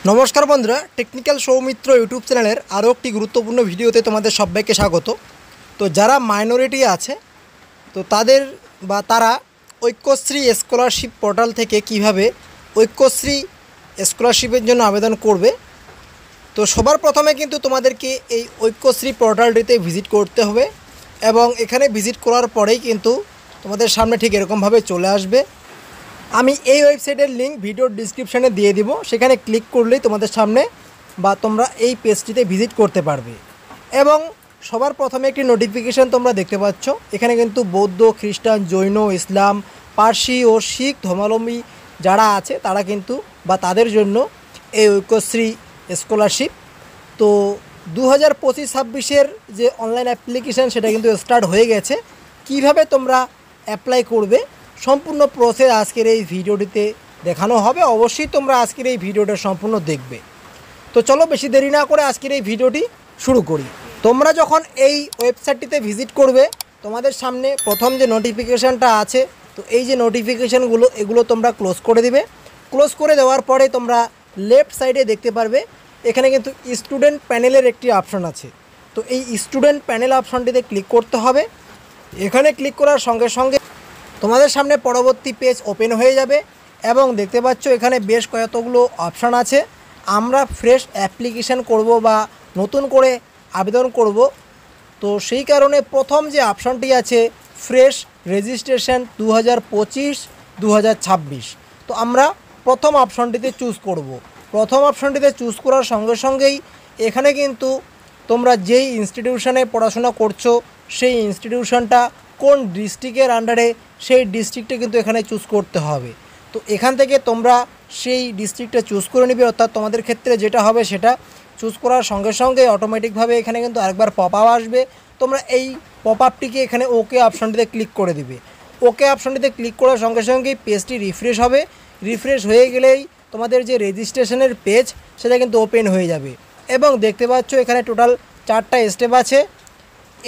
নমস্কার বন্ধুরা, technical Soumitra YouTube চ্যানেলের আরও একটি গুরুত্বপূর্ণ ভিডিওতে তোমাদের সবাইকে স্বাগত। তো যারা মাইনরিটি আছে তো তারা ঐক্যশ্রী স্কলারশিপ পোর্টাল থেকে কিভাবে ঐক্যশ্রী স্কলারশিপের জন্য আবেদন করবে। তো সবার প্রথমে কিন্তু তোমাদেরকে এই ঐক্যশ্রী পোর্টালটিতে ভিজিট করতে হবে এবং এখানে ভিজিট করার পরেই কিন্তু তোমাদের সামনে ঠিক এরকমভাবে চলে আসবে। আমি এই ওয়েবসাইটের লিঙ্ক ভিডিওর ডিসক্রিপশানে দিয়ে দিব, সেখানে ক্লিক করলেই তোমাদের সামনে বা তোমরা এই পেজটিতে ভিজিট করতে পারবে। এবং সবার প্রথমে একটি নোটিফিকেশান তোমরা দেখতে পাচ্ছ। এখানে কিন্তু বৌদ্ধ, খ্রিস্টান, জৈন, ইসলাম, পার্সি ও শিখ ধর্মাবলম্বী যারা আছে তারা কিন্তু বা তাদের জন্য এই ঐক্যশ্রী স্কলারশিপ। তো 2025-26 যে অনলাইন অ্যাপ্লিকেশান সেটা কিন্তু স্টার্ট হয়ে গেছে। কিভাবে তোমরা অ্যাপ্লাই করবে সম্পূর্ণ প্রসেস আজকের এই ভিডিওটিতে দেখানো হবে। অবশ্যই তোমরা আজকের এই ভিডিওটা সম্পূর্ণ দেখবে। তো চলো বেশি দেরি না করে আজকের এই ভিডিওটি শুরু করি। তোমরা যখন এই ওয়েবসাইটটিতে ভিজিট করবে তোমাদের সামনে প্রথম যে নোটিফিকেশানটা আছে, তো এই যে নোটিফিকেশানগুলো এগুলো তোমরা ক্লোজ করে দিবে। ক্লোজ করে দেওয়ার পরে তোমরা লেফট সাইডে দেখতে পারবে এখানে কিন্তু স্টুডেন্ট প্যানেলের একটি অপশান আছে। তো এই স্টুডেন্ট প্যানেল অপশানটিতে ক্লিক করতে হবে। এখানে ক্লিক করার সঙ্গে সঙ্গে তোমাদের সামনে পরবর্তী পেজ ওপেন হয়ে যাবে এবং দেখতে পাচ্ছ এখানে বেশ কতগুলো অপশান আছে। আমরা ফ্রেশ অ্যাপ্লিকেশান করব বা নতুন করে আবেদন করব, তো সেই কারণে প্রথম যে অপশানটি আছে ফ্রেশ রেজিস্ট্রেশন 2025-2026, তো আমরা প্রথম অপশানটিতে চুজ করব। প্রথম অপশানটিতে চুজ করার সঙ্গে সঙ্গেই এখানে কিন্তু তোমরা যেই ইনস্টিটিউশনে পড়াশোনা করছো সেই ইনস্টিটিউশনটা কোন ডিস্ট্রিক্টের আন্ডারে সেই ডিস্ট্রিক্টে কিন্তু এখানে চুজ করতে হবে। তো এখান থেকে তোমরা সেই ডিস্ট্রিক্টটা চুজ করে নিবে, অর্থাৎ তোমাদের ক্ষেত্রে যেটা হবে সেটা চুজ করার সঙ্গে সঙ্গে অটোমেটিকভাবে এখানে কিন্তু আরেকবার পপ আপ আসবে। তোমরা এই পপ আপটিকে এখানে ওকে অপশানটিতে ক্লিক করে দিবে। ওকে অপশানটিতে ক্লিক করার সঙ্গে সঙ্গেই পেজটি রিফ্রেশ হবে। রিফ্রেশ হয়ে গেলেই তোমাদের যে রেজিস্ট্রেশনের পেজ সেটা কিন্তু ওপেন হয়ে যাবে এবং দেখতে পাচ্ছ এখানে টোটাল 4টা স্টেপ আছে।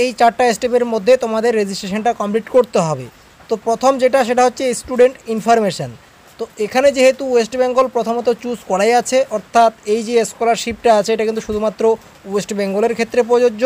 এই 4টা স্টেপের মধ্যে তোমাদের রেজিস্ট্রেশনটা কমপ্লিট করতে হবে। তো প্রথম সেটা হচ্ছে স্টুডেন্ট ইনফরমেশান। তো এখানে যেহেতু ওয়েস্ট বেঙ্গল প্রথমত চুজ করাই আছে, অর্থাৎ এই যে স্কলারশিপটা আছে এটা কিন্তু শুধুমাত্র ওয়েস্ট বেঙ্গলের ক্ষেত্রে প্রযোজ্য।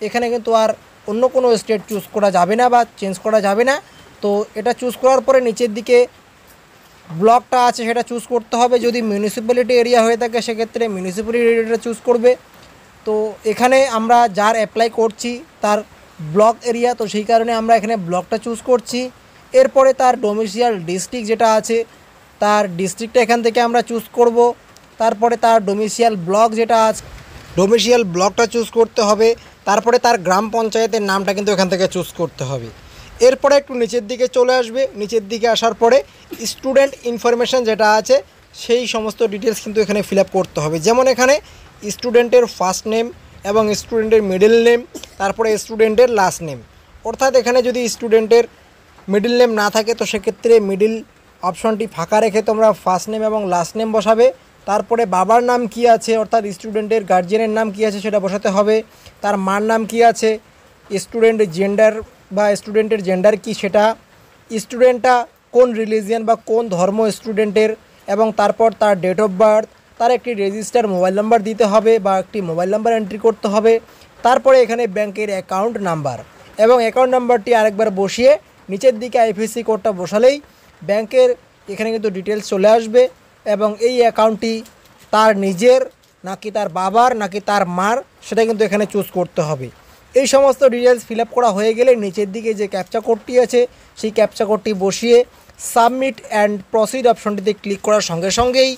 এখানে কিন্তু আর অন্য কোনো স্টেট চুজ করা যাবে না বা চেঞ্জ করা যাবে না। তো এটা চুজ করার পরে নিচের দিকে ব্লকটা আছে সেটা চুজ করতে হবে। যদি মিউনিসিপ্যালিটি এরিয়া হয়ে থাকে সেক্ষেত্রে মিউনিসিপ্যালিটি এরিয়াটা চুজ করবে। তো এখানে আমরা যার অ্যাপ্লাই করছি তার ব্লক এরিয়া, তো সেই কারণে আমরা এখানে ব্লকটা চুজ করছি। এরপরে তার ডোমিসিয়াল ডিস্ট্রিক্ট যেটা আছে তার ডিস্ট্রিক্টটা এখান থেকে আমরা চুজ করব। তারপরে তার ডোমিসিয়াল ব্লক যেটা আছে ডোমিসিয়াল ব্লকটা চুজ করতে হবে। তারপরে তার গ্রাম পঞ্চায়েতের নামটা কিন্তু এখান থেকে চুজ করতে হবে। এরপরে একটু নিচের দিকে চলে আসবে। নিচের দিকে আসার পরে স্টুডেন্ট ইনফরমেশান যেটা আছে সেই সমস্ত ডিটেলস কিন্তু এখানে ফিল আপ করতে হবে। যেমন এখানে স্টুডেন্টের ফার্স্ট নেম এবং স্টুডেন্টের মিডল নেম, তারপরে স্টুডেন্টের লাস্ট নেম। অর্থাৎ এখানে যদি স্টুডেন্টের মিডল নেম না থাকে তো সেক্ষেত্রে মিডল অপশনটি ফাঁকা রেখে তোমরা ফার্স্ট নেম এবং লাস্ট নেম বসাবে। তারপরে বাবার নাম কি আছে অর্থাৎ স্টুডেন্টের গার্জিয়ানের নাম কি আছে সেটা বসাতে হবে। তার মার নাম কি আছে, স্টুডেন্টের জেন্ডার বা স্টুডেন্টের জেন্ডার কি সেটা, স্টুডেন্টটা কোন রিলিজিয়ান বা কোন ধর্ম স্টুডেন্টের, এবং তারপর তার ডেট অফ বার্থ, তার একটি রেজিস্টার মোবাইল নাম্বার দিতে হবে বা একটি মোবাইল নাম্বার এন্ট্রি করতে হবে। তারপরে এখানে ব্যাংকের অ্যাকাউন্ট নাম্বার এবং অ্যাকাউন্ট নাম্বারটি আরেকবার বসিয়ে নিচের দিকে আইএফএসসি কোডটা বসালেই ব্যাংকের এখানে কিন্তু ডিটেলস চলে আসবে এবং এই অ্যাকাউন্টটি তার নিজের নাকি তার বাবার নাকি তার মার সেটা কিন্তু এখানে চুজ করতে হবে। এই সমস্ত ডিটেলস ফিল আপ করা হয়ে গেলে নিচের দিকে যে ক্যাপচা কোডটি আছে সেই ক্যাপচা কোডটি বসিয়ে সাবমিট অ্যান্ড প্রসিড অপশনটিতে ক্লিক করার সঙ্গে সঙ্গেই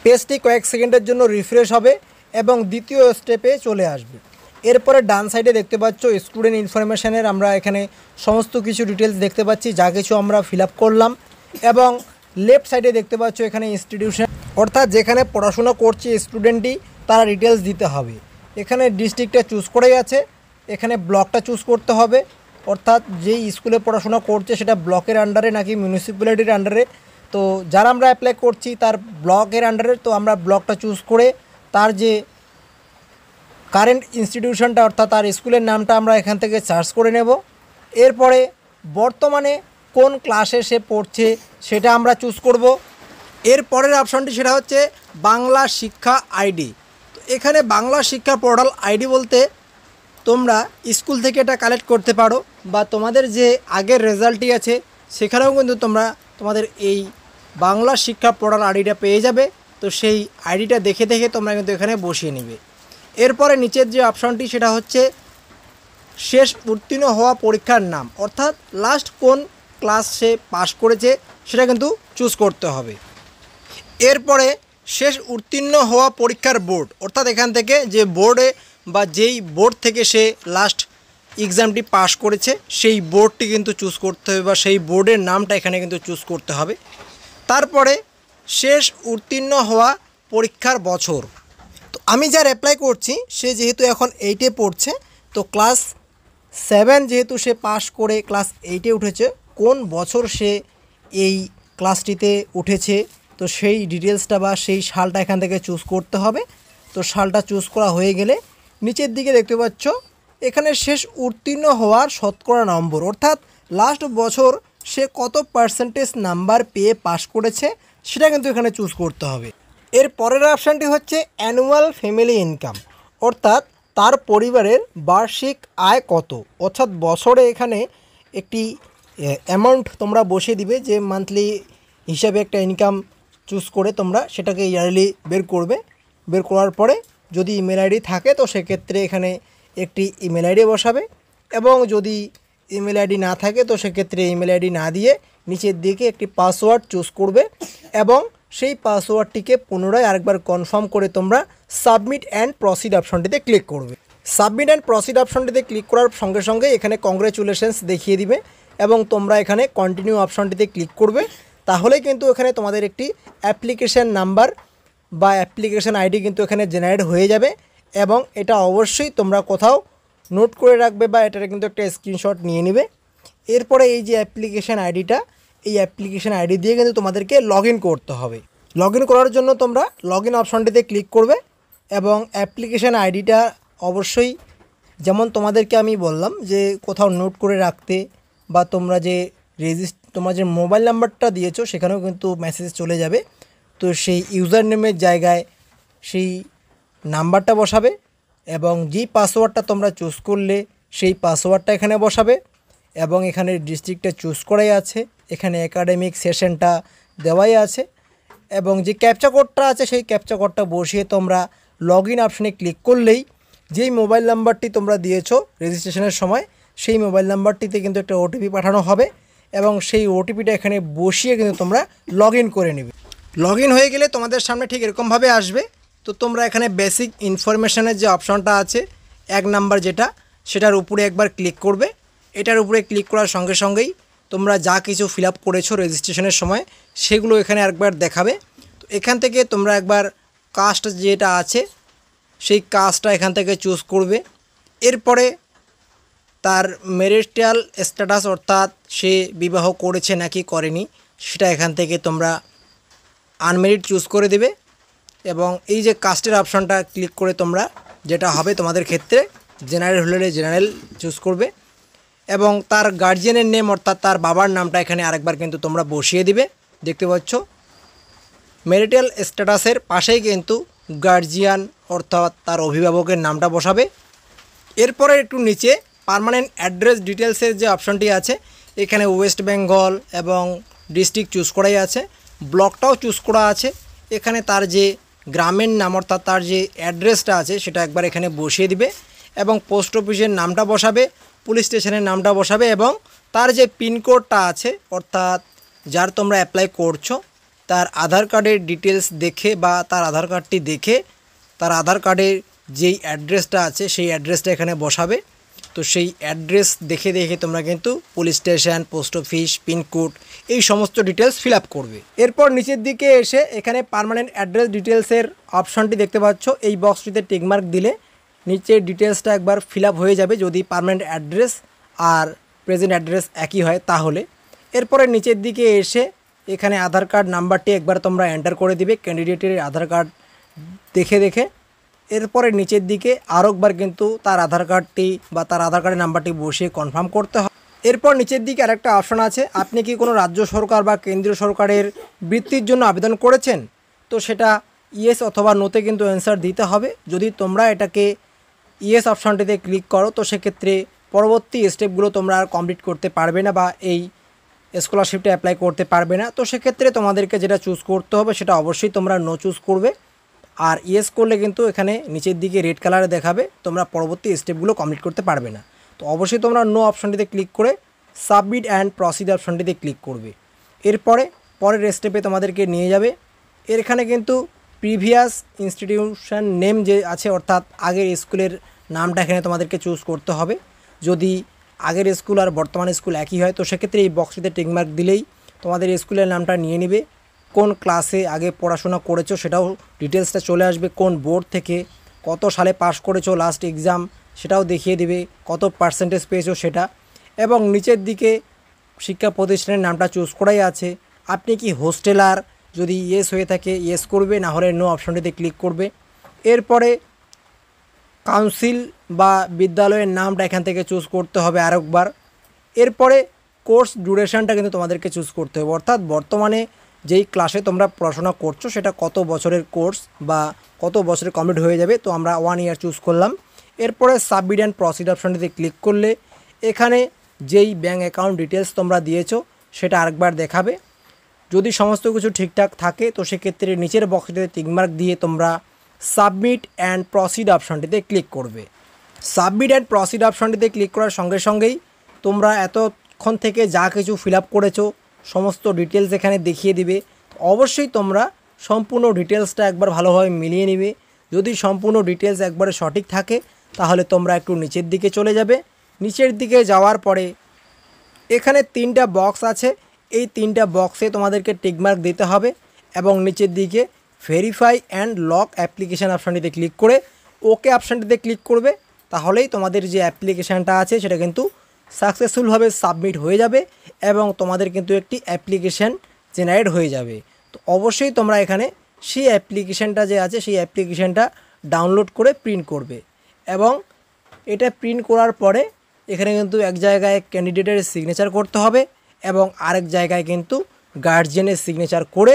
পেজটি কয়েক সেকেন্ডের জন্য রিফ্রেশ হবে এবং দ্বিতীয় স্টেপে চলে আসবে। এরপরে ডান সাইডে দেখতে পাচ্ছ স্টুডেন্ট ইনফরমেশানের আমরা এখানে সমস্ত কিছু ডিটেলস দেখতে পাচ্ছি, যা কিছু আমরা ফিল আপ করলাম। এবং লেফট সাইডে দেখতে পাচ্ছ এখানে ইনস্টিটিউশন, অর্থাৎ যেখানে পড়াশোনা করছে স্টুডেন্টটি তারা ডিটেলস দিতে হবে। এখানে ডিস্ট্রিক্টটা চুজ করেই আছে, এখানে ব্লকটা চুজ করতে হবে, অর্থাৎ যেই স্কুলে পড়াশোনা করছে সেটা ব্লকের আন্ডারে নাকি মিউনিসিপ্যালিটির আন্ডারে। তো যারা আমরা অ্যাপ্লাই করছি তার ব্লকের আন্ডারে, তো আমরা ব্লকটা চুজ করে তার যে কারেন্ট ইনস্টিটিউশনটা অর্থাৎ তার স্কুলের নামটা আমরা এখান থেকে সার্চ করে নেব। এরপরে বর্তমানে কোন ক্লাসে সে পড়ছে সেটা আমরা চুজ করব। এর পরের অপশানটি সেটা হচ্ছে বাংলা শিক্ষা আইডি। তো এখানে বাংলা শিক্ষা পোর্টাল আইডি বলতে তোমরা স্কুল থেকে এটা কালেক্ট করতে পারো, বা তোমাদের যে আগের রেজাল্টটি আছে সেখানেও কিন্তু তোমরা তোমাদের এই বাংলা শিক্ষা পোর্টাল আইডিটা পেয়ে যাবে। তো সেই আইডিটা দেখে দেখে তোমরা কিন্তু এখানে বসিয়ে নেবে। এরপরে নিচের যে অপশানটি সেটা হচ্ছে শেষ উত্তীর্ণ হওয়া পরীক্ষার নাম, অর্থাৎ লাস্ট কোন ক্লাস সে পাস করেছে সেটা কিন্তু চুজ করতে হবে। এরপরে শেষ উত্তীর্ণ হওয়া পরীক্ষার বোর্ড, অর্থাৎ এখান থেকে যে বোর্ডে বা যেই বোর্ড থেকে সে লাস্ট এক্সামটি পাস করেছে সেই বোর্ডটি কিন্তু চুজ করতে হবে, বা সেই বোর্ডের নামটা এখানে কিন্তু চুজ করতে হবে। তারপরে শেষ উত্তীর্ণ হওয়া পরীক্ষার বছর। তো আমি যার অ্যাপ্লাই করছি সে যেহেতু এখন 8-এ পড়ছে, তো ক্লাস 7 যেহেতু সে পাস করে ক্লাস 8-এ উঠেছে, কোন বছর সে এই ক্লাসটিতে উঠেছে তো সেই ডিটেলসটা বা সেই সালটা এখান থেকে চুজ করতে হবে। তো সালটা চুজ করা হয়ে গেলে নিচের দিকে দেখতে পাচ্ছ এখানে শেষ উত্তীর্ণ হওয়ার শতকরা নম্বর, অর্থাৎ লাস্ট বছর সে কত পার্সেন্টেজ নাম্বার পেয়ে পাস করেছে সেটা কিন্তু এখানে চুজ করতে হবে। এর পরের অপশানটি হচ্ছে অ্যানুয়াল ফ্যামিলি ইনকাম, অর্থাৎ তার পরিবারের বার্ষিক আয় কত, অর্থাৎ বছরে এখানে একটি অ্যামাউন্ট তোমরা বসিয়ে দিবে, যে মান্থলি হিসাবে একটা ইনকাম চুজ করে তোমরা সেটাকে ইয়ারলি বের করবে। বের করার পরে যদি ইমেল আইডি থাকে তো সেক্ষেত্রে এখানে একটি ইমেল আইডি বসাবে, এবং যদি ইমেল আইডি না থাকে তো সেক্ষেত্রে ইমেল আইডি না দিয়ে নিচের দিকে একটি পাসওয়ার্ড চুজ করবে, এবং সেই পাসওয়ার্ডটিকে পুনরায় আরেকবার কনফার্ম করে তোমরা সাবমিট অ্যান্ড প্রসিড অপশনটিতে ক্লিক করবে। সাবমিট অ্যান্ড প্রসিড অপশনটিতে ক্লিক করার সঙ্গে সঙ্গে এখানে কংগ্রেচুলেশনস দেখিয়ে দিবে, এবং তোমরা এখানে কন্টিনিউ অপশনটিতে ক্লিক করবে। তাহলে কিন্তু এখানে তোমাদের একটি অ্যাপ্লিকেশান নাম্বার বা অ্যাপ্লিকেশান আইডি কিন্তু এখানে জেনারেট হয়ে যাবে, এবং এটা অবশ্যই তোমরা কোথাও নোট করে রাখবে বা এটার কিন্তু একটা স্ক্রিনশট নিয়ে নেবে। এরপরে এই যে অ্যাপ্লিকেশান আইডিটা, এই অ্যাপ্লিকেশান আইডি দিয়ে কিন্তু তোমাদেরকে লগ ইন করতে হবে। লগ ইন করার জন্য তোমরা লগ ইন অপশনটিতে ক্লিক করবে, এবং অ্যাপ্লিকেশান আইডিটা অবশ্যই যেমন তোমাদেরকে আমি বললাম যে কোথাও নোট করে রাখতে, বা তোমরা যে তোমার যে মোবাইল নাম্বারটা দিয়েছো সেখানেও কিন্তু মেসেজ চলে যাবে। তো সেই ইউজার নেমের জায়গায় সেই নাম্বারটা বসাবে, এবং যেই পাসওয়ার্ডটা তোমরা চুজ করলে সেই পাসওয়ার্ডটা এখানে বসাবে, এবং এখানে ডিস্ট্রিক্টটা চুজ করাই আছে, এখানে একাডেমিক সেশনটা দেওয়াই আছে, এবং যে ক্যাপচা কোডটা আছে সেই ক্যাপচা কোডটা বসিয়ে তোমরা লগ ইন অপশানে ক্লিক করলেই যেই মোবাইল নাম্বারটি তোমরা দিয়েছো রেজিস্ট্রেশনের সময় সেই মোবাইল নাম্বারটিতে কিন্তু একটা ওটিপি পাঠানো হবে, এবং সেই ওটিপিটা এখানে বসিয়ে কিন্তু তোমরা লগ ইন করে নেবে। লগ ইন হয়ে গেলে তোমাদের সামনে ঠিক এরকমভাবে আসবে। তো তোমরা এখানে বেসিক ইনফরমেশানের যে অপশনটা আছে 1 নাম্বার যেটা, সেটার উপরে একবার ক্লিক করবে। এটার উপরে ক্লিক করার সঙ্গে সঙ্গেই তোমরা যা কিছু ফিল আপ করেছো রেজিস্ট্রেশনের সময় সেগুলো এখানে একবার দেখাবে। তো এখান থেকে তোমরা একবার কাস্ট যেটা আছে সেই কাস্টটা এখান থেকে চুজ করবে। এরপরে তার ম্যারিটাল স্ট্যাটাস, অর্থাৎ সে বিবাহ করেছে নাকি করেনি সেটা এখান থেকে তোমরা আনমেরিড চুজ করে দেবে, এবং এই যে কাস্টের অপশনটা ক্লিক করে তোমরা যেটা হবে তোমাদের ক্ষেত্রে জেনারেল হলে জেনারেল চুজ করবে, এবং তার গার্জিয়ানের নেম অর্থাৎ তার বাবার নামটা এখানে আরেকবার কিন্তু তোমরা বসিয়ে দিবে। দেখতে পাচ্ছ ম্যারিটাল স্ট্যাটাসের পাশেই কিন্তু গার্জিয়ান অর্থাৎ তার অভিভাবকের নামটা বসাবে। এরপরে একটু নিচে পার্মানেন্ট অ্যাড্রেস ডিটেলসের যে অপশনটি আছে এখানে ওয়েস্ট বেঙ্গল এবং ডিস্ট্রিক্ট চুজ করাই আছে, ব্লকটাও চুজ করা আছে। এখানে তার যে গ্রামের নাম অর্থাৎ তার যে অ্যাড্রেসটা আছে সেটা একবার এখানে বসিয়ে দিবে, এবং পোস্ট অফিসের নামটা বসাবে, পুলিশ স্টেশনের নামটা বসাবে, এবং তার যে পিনকোডটা আছে অর্থাৎ যার তোমরা অ্যাপ্লাই করছো তার আধার কার্ডের ডিটেলস দেখে বা তার আধার কার্ডটি দেখে তার আধার কার্ডের যেই অ্যাড্রেসটা আছে সেই অ্যাড্রেসটা এখানে বসাবে। তো সেই অ্যাড্রেস দেখে দেখে তোমরা কিন্তু police station, post office, pincode এই সমস্ত ডিটেলস ফিল আপ করবে। এরপর নিচের দিকে এসে এখানে পার্মানেন্ট অ্যাড্রেস ডিটেলসের অপশনটি দেখতে পাচ্ছ, এই বক্সটিতে টিকমার্ক দিলে নিচের ডিটেলসটা একবার ফিল আপ হয়ে যাবে যদি পার্মানেন্ট অ্যাড্রেস আর প্রেজেন্ট অ্যাড্রেস একই হয় তাহলে। এরপরে নিচের দিকে এসে এখানে আধার কার্ড নাম্বারটি একবার তোমরা এন্টার করে দিবে ক্যান্ডিডেটের আধার কার্ড দেখে দেখে। এরপরে নিচের দিকে আরও একবার কিন্তু তার আধার কার্ডটি বা তার আধার কার্ডের নাম্বারটি বসিয়ে কনফার্ম করতে হবে। এরপর নিচের দিকে আরেকটা অপশন আছে, আপনি কি কোনো রাজ্য সরকার বা কেন্দ্রীয় সরকারের বৃত্তির জন্য আবেদন করেছেন, তো সেটা ইয়েস অথবা নোতে কিন্তু অ্যান্সার দিতে হবে। যদি তোমরা এটাকে ইয়েস অপশানটিতে ক্লিক করো তো সেক্ষেত্রে পরবর্তী স্টেপগুলো তোমরা আর কমপ্লিট করতে পারবে না বা এই স্কলারশিপটা অ্যাপ্লাই করতে পারবে না। তো সেক্ষেত্রে তোমাদেরকে যেটা চুজ করতে হবে সেটা অবশ্যই তোমরা নো চুজ করবে। আর ইয়েস করলে কিন্তু এখানে নিচের দিকে রেড কালারে দেখাবে, তোমরা পরবর্তী স্টেপগুলো কমপ্লিট করতে পারবে না। তো অবশ্যই তোমরা নো অপশানটিতে ক্লিক করে সাবমিট অ্যান্ড প্রসিড অপশানটিতে ক্লিক করবে। এরপরে পরের স্টেপে তোমাদেরকে নিয়ে যাবে। এখানে কিন্তু প্রিভিয়াস ইনস্টিটিউশন নেম যে আছে, অর্থাৎ আগের স্কুলের নামটা এখানে তোমাদেরকে চুজ করতে হবে। যদি আগের স্কুল আর বর্তমান স্কুল একই হয় তো সেক্ষেত্রে এই বক্সটিতে টিকমার্ক দিলেই তোমাদের স্কুলের নামটা নিয়ে নেবে। কোন ক্লাসে আগে পড়াশোনা করেছো সেটাও ডিটেলসটা চলে আসবে, কোন বোর্ড থেকে কত সালে পাস করেছো লাস্ট এক্সাম সেটাও দেখিয়ে দিবে, কত পার্সেন্টেজ পেয়েছো সেটা। এবং নিচের দিকে শিক্ষা প্রতিষ্ঠানের নামটা চুজ করাই আছে। আপনি কি হোস্টেলার, যদি ইয়েস হয়ে থাকে ইয়েস করবে, না হলে নো অপশনটিতে ক্লিক করবে। এরপরে কাউন্সিল বা বিদ্যালয়ের নামটা এখান থেকে চুজ করতে হবে আরেকবার। এরপরে কোর্স ডিউরেশনটা কিন্তু তোমাদেরকে চুজ করতে হবে, অর্থাৎ বর্তমানে যেই ক্লাসে তোমরা পড়াশোনা করছো সেটা কত বছরের কোর্স বা কত বছরে কমপ্লিট হয়ে যাবে। তো আমরা 1 ইয়ার চুজ করলাম। এরপরে সাবমিট অ্যান্ড প্রসিড অপশনটিতে ক্লিক করলে এখানে যেই ব্যাঙ্ক অ্যাকাউন্ট ডিটেলস তোমরা দিয়েছো সেটা আরেকবার দেখাবে। যদি সমস্ত কিছু ঠিকঠাক থাকে তো সেক্ষেত্রে নিচের বক্সটিতে টিকমার্ক দিয়ে তোমরা সাবমিট অ্যান্ড প্রসিড অপশনটিতে ক্লিক করবে। সাবমিট অ্যান্ড প্রসিড অপশনটিতে ক্লিক করার সঙ্গে সঙ্গেই তোমরা এতক্ষণ থেকে যা কিছু ফিল আপ করেছো সমস্ত ডিটেলস এখানে দেখিয়ে দিবে। অবশ্যই তোমরা সম্পূর্ণ ডিটেলসটা একবার ভালোভাবে মিলিয়ে নিবে। যদি সম্পূর্ণ ডিটেলস একবারে সঠিক থাকে তাহলে তোমরা একটু নিচের দিকে চলে যাবে। নিচের দিকে যাওয়ার পরে এখানে 3টা বক্স আছে, এই 3টা বক্সে তোমাদেরকে টিকমার্ক দিতে হবে এবং নিচের দিকে ভেরিফাই অ্যান্ড লক অ্যাপ্লিকেশান অপশানটিতে ক্লিক করে ওকে অপশানটিতে ক্লিক করবে। তাহলেই তোমাদের যে অ্যাপ্লিকেশানটা আছে সেটা কিন্তু সাকসেসফুলভাবে সাবমিট হয়ে যাবে এবং তোমাদের কিন্তু একটি অ্যাপ্লিকেশান জেনারেট হয়ে যাবে। তো অবশ্যই তোমরা এখানে সেই অ্যাপ্লিকেশানটা যে আছে সেই অ্যাপ্লিকেশানটা ডাউনলোড করে প্রিন্ট করবে এবং এটা প্রিন্ট করার পরে এখানে কিন্তু এক জায়গায় ক্যান্ডিডেটের সিগনেচার করতে হবে এবং আরেক জায়গায় কিন্তু গার্জিয়ানের সিগনেচার করে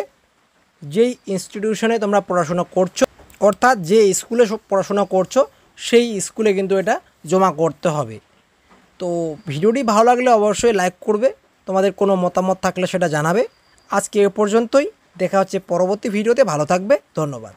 যেই ইনস্টিটিউশনে তোমরা পড়াশোনা করছো, অর্থাৎ যে স্কুলে পড়াশোনা করছো সেই স্কুলে কিন্তু এটা জমা করতে হবে। তো ভিডিওটি ভালো লাগলে অবশ্যই লাইক করবে, তোমাদের কোনো মতামত থাকলে সেটা জানাবে। আজকে এ পর্যন্তই, দেখা হচ্ছে পরবর্তী ভিডিওতে। ভালো থাকবে, ধন্যবাদ।